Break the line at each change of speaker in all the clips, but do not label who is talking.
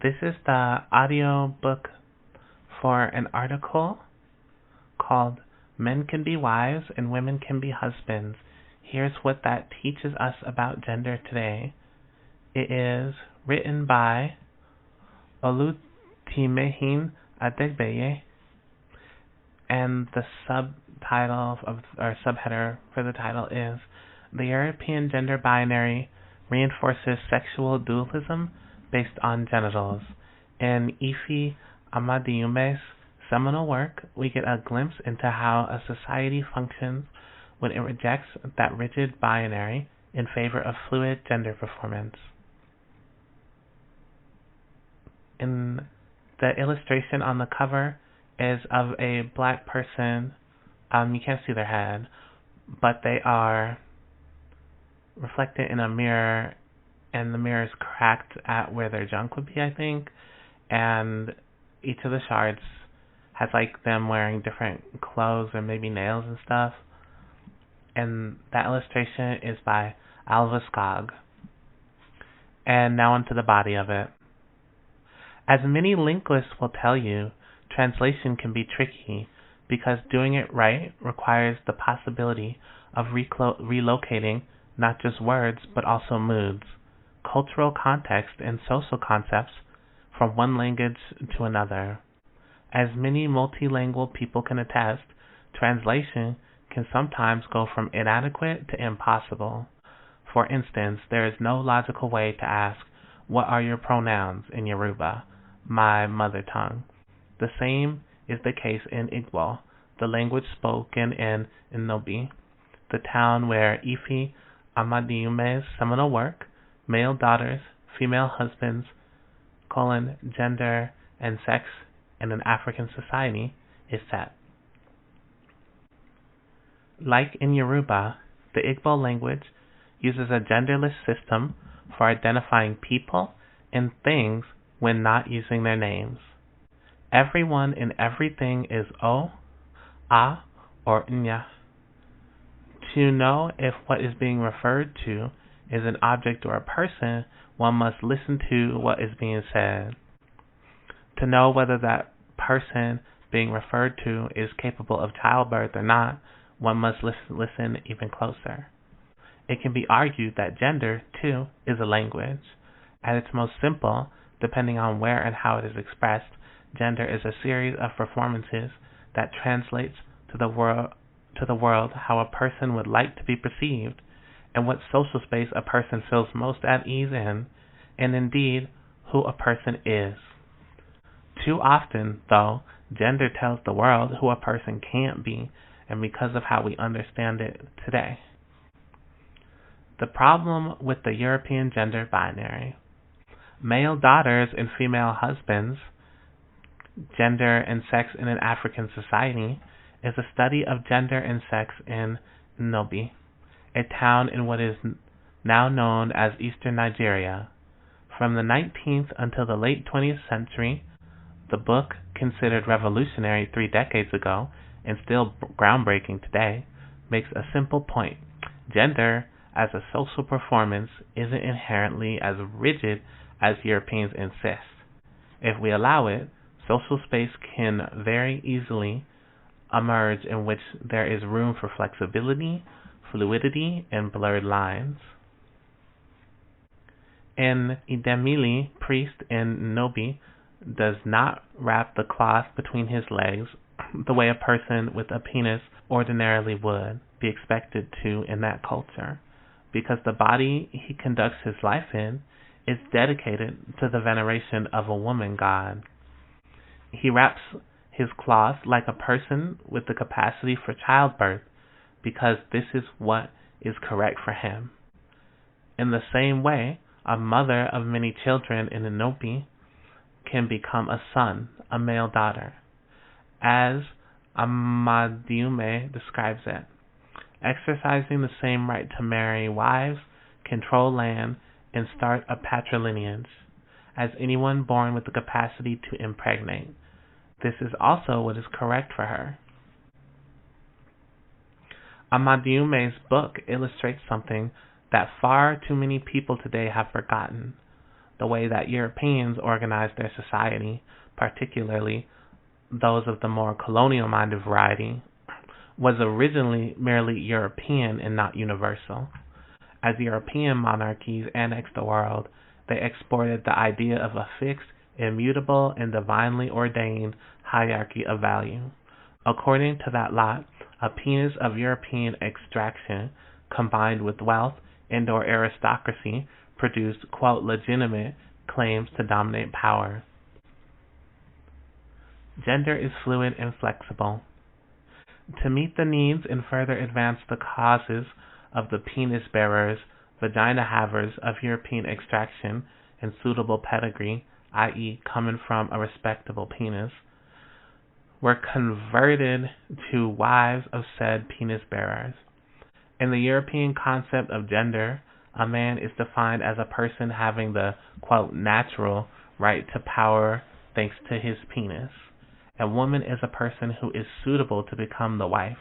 This is the audio book for an article called Men Can Be Wives and Women Can Be Husbands. Here's what that teaches us about gender today. It is written by OluTimehin Adegbeye, and the subheader for the title is The European Gender Binary Reinforces Sexual Dualism Based on Genitals. In Ife Amadeume's seminal work, we get a glimpse into how a society functions when it rejects that rigid binary in favor of fluid gender performance. In the illustration on the cover is of a black person. You can't see their head, but they are reflected in a mirror, and the mirror is cracked at where their junk would be, I think, and each of the shards has like them wearing different clothes or maybe nails and stuff. And that illustration is by Alva Skog. And now onto the body of it. As many linguists will tell you, translation can be tricky because doing it right requires the possibility of relocating not just words but also moods, cultural context, and social concepts from one language to another. As many multilingual people can attest, translation can sometimes go from inadequate to impossible. For instance, there is no logical way to ask, "What are your pronouns?" in Yoruba, my mother tongue. The same is the case in Igbo, the language spoken in Nnobi, the town where Ife Amadeume's seminal work, Male Daughters, Female Husbands, Gender and Sex in an African Society, is set. Like in Yoruba, the Igbo language uses a genderless system for identifying people and things when not using their names. Everyone and everything is O, A, or Nya. To know if what is being referred to is an object or a person, one must listen to what is being said. To know whether that person being referred to is capable of childbirth or not, one must listen even closer. It can be argued that gender, too, is a language. At its most simple, depending on where and how it is expressed, gender is a series of performances that translates to the world how a person would like to be perceived, and what social space a person feels most at ease in, and indeed, who a person is. Too often, though, gender tells the world who a person can't be, and because of how we understand it today. The problem with the European gender binary. Male daughters and female husbands, Gender and Sex in an African Society, is a study of gender and sex in Nnobi, a town in what is now known as eastern Nigeria. From the 19th until the late 20th century, the book, considered revolutionary 3 decades ago and still groundbreaking today, makes a simple point. Gender, as a social performance, isn't inherently as rigid as Europeans insist. If we allow it, social space can very easily emerge in which there is room for flexibility, fluidity, and blurred lines. An Idemili priest in Nnobi does not wrap the cloth between his legs the way a person with a penis ordinarily would be expected to in that culture, because the body he conducts his life in is dedicated to the veneration of a woman god. He wraps his cloth like a person with the capacity for childbirth, because this is what is correct for him. In the same way, a mother of many children in Nnobi can become a son, a male daughter, as Amadeume describes it, exercising the same right to marry wives, control land, and start a patrilineage as anyone born with the capacity to impregnate. This is also what is correct for her. Amadeume's book illustrates something that far too many people today have forgotten. the way that Europeans organized their society, particularly those of the more colonial-minded variety, was originally merely European and not universal. As European monarchies annexed the world, they exported the idea of a fixed, immutable, and divinely ordained hierarchy of value. According to that lot, a penis of European extraction, combined with wealth and/or aristocracy, produced, quote, legitimate claims to dominate power. Gender is fluid and flexible. To meet the needs and further advance the causes of the penis bearers, vagina havers of European extraction and suitable pedigree, i.e. coming from a respectable penis, were converted to wives of said penis bearers. In the European concept of gender, a man is defined as a person having the, quote, natural right to power thanks to his penis. A woman is a person who is suitable to become the wife,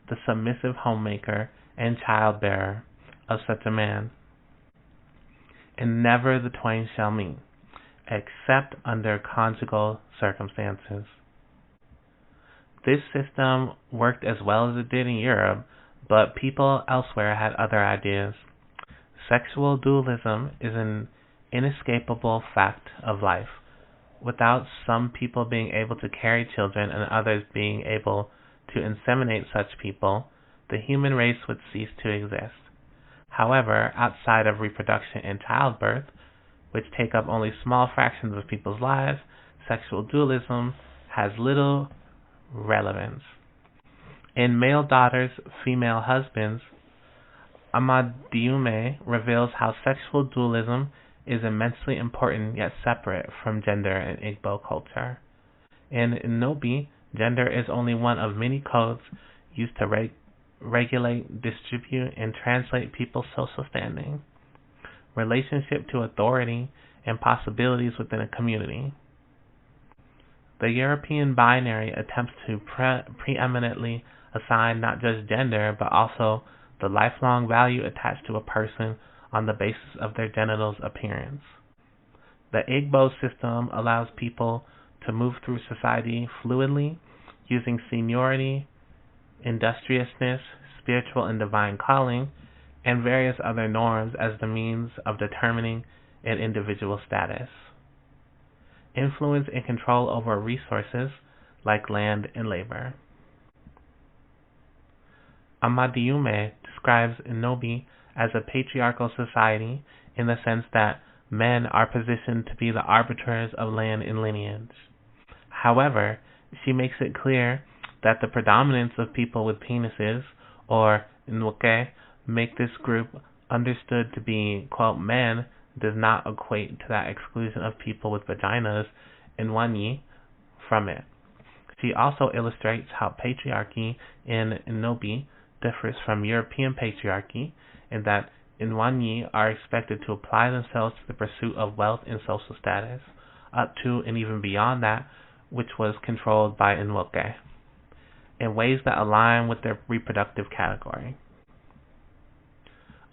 the submissive homemaker, and childbearer of such a man. And never the twain shall meet, except under conjugal circumstances. This system worked as well as it did in Europe, but people elsewhere had other ideas. Sexual dualism is an inescapable fact of life. Without some people being able to carry children and others being able to inseminate such people, the human race would cease to exist. However, outside of reproduction and childbirth, which take up only small fractions of people's lives, sexual dualism has little relevance. In Male Daughters, Female Husbands, Amadeume reveals how sexual dualism is immensely important yet separate from gender in Igbo culture. In Nobi, gender is only one of many codes used to regulate, distribute, and translate people's social standing, relationship to authority, and possibilities within a community. The European binary attempts to preeminently assign not just gender, but also the lifelong value attached to a person on the basis of their genitals' appearance. The Igbo system allows people to move through society fluidly, using seniority, industriousness, spiritual and divine calling, and various other norms as the means of determining an individual status. Influence and control over resources like land and labor. Amadeume describes Nobi as a patriarchal society in the sense that men are positioned to be the arbiters of land and lineage. However, she makes it clear that the predominance of people with penises, or nwoke, make this group understood to be, quote, men, does not equate to that exclusion of people with vaginas, nwanyi, from it. She also illustrates how patriarchy in Nobi differs from European patriarchy, in that nwanyi are expected to apply themselves to the pursuit of wealth and social status, up to and even beyond that which was controlled by nwoke, in ways that align with their reproductive category.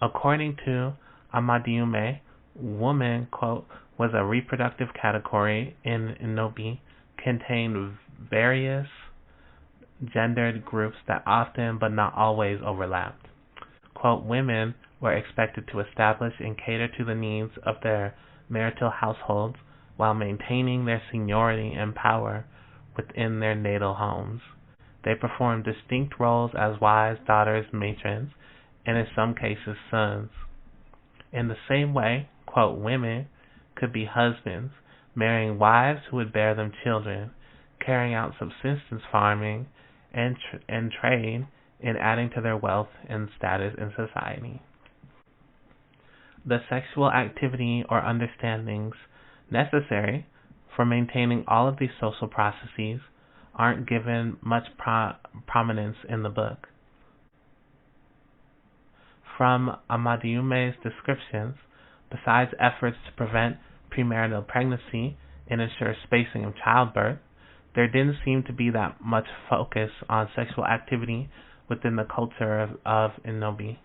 According to Amadeume, woman, quote, was a reproductive category in Nobi, contained various gendered groups that often but not always overlapped. Quote, women were expected to establish and cater to the needs of their marital households while maintaining their seniority and power within their natal homes. They performed distinct roles as wives, daughters, matrons, and in some cases sons. In the same way, quote, women could be husbands, marrying wives who would bear them children, carrying out subsistence farming and trade, and adding to their wealth and status in society. The sexual activity or understandings necessary for maintaining all of these social processes aren't given much prominence in the book. From Amadeume's descriptions, besides efforts to prevent premarital pregnancy and ensure spacing of childbirth, there didn't seem to be that much focus on sexual activity within the culture of Nobi.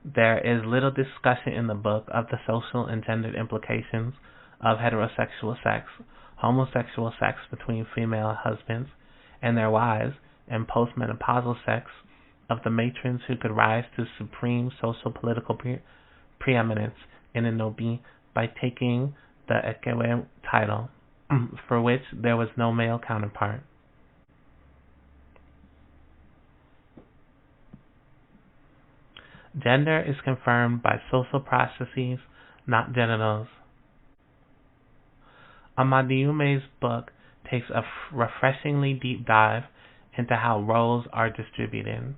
There is little discussion in the book of the social and gendered implications of heterosexual sex, homosexual sex between female husbands and their wives, and postmenopausal sex of the matrons who could rise to supreme social political preeminence in Inobi by taking the Ekewe title, for which there was no male counterpart. Gender is confirmed by social processes, not genitals. Amadeume's book takes a refreshingly deep dive into how roles are distributed,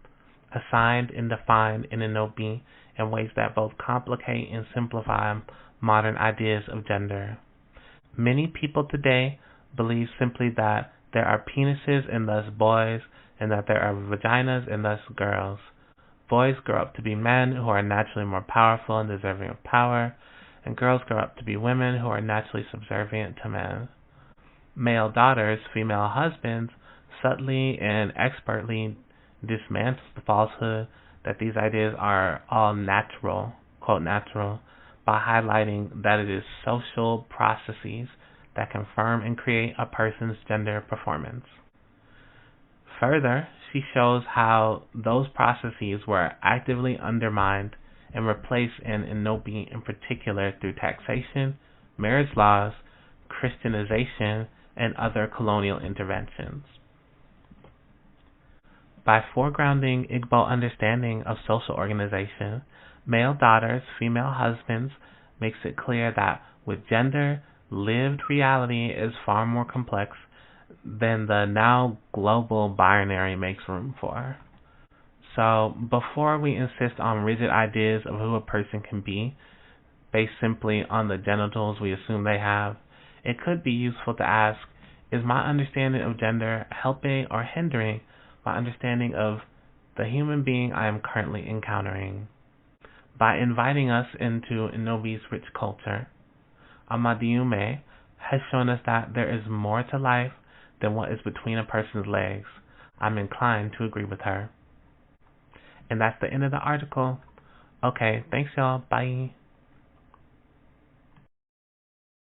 assigned and defined in Inobi in ways that both complicate and simplify modern ideas of gender. Many people today believe simply that there are penises and thus boys, and that there are vaginas and thus girls. Boys grow up to be men who are naturally more powerful and deserving of power, and girls grow up to be women who are naturally subservient to men. Male daughters, female husbands, subtly and expertly dismantle the falsehood that these ideas are all natural, quote natural, by highlighting that it is social processes that confirm and create a person's gender performance. Further, she shows how those processes were actively undermined and replaced in Inobi in particular through taxation, marriage laws, Christianization, and other colonial interventions. By foregrounding Igbo understanding of social organization, male daughters, female husbands makes it clear that with gender, lived reality is far more complex than the now global binary makes room for. So before we insist on rigid ideas of who a person can be, based simply on the genitals we assume they have, it could be useful to ask, is my understanding of gender helping or hindering my understanding of the human being I am currently encountering? By inviting us into Inobi's rich culture, Amadeume has shown us that there is more to life than what is between a person's legs. I'm inclined to agree with her. And that's the end of the article. Okay, thanks y'all. Bye.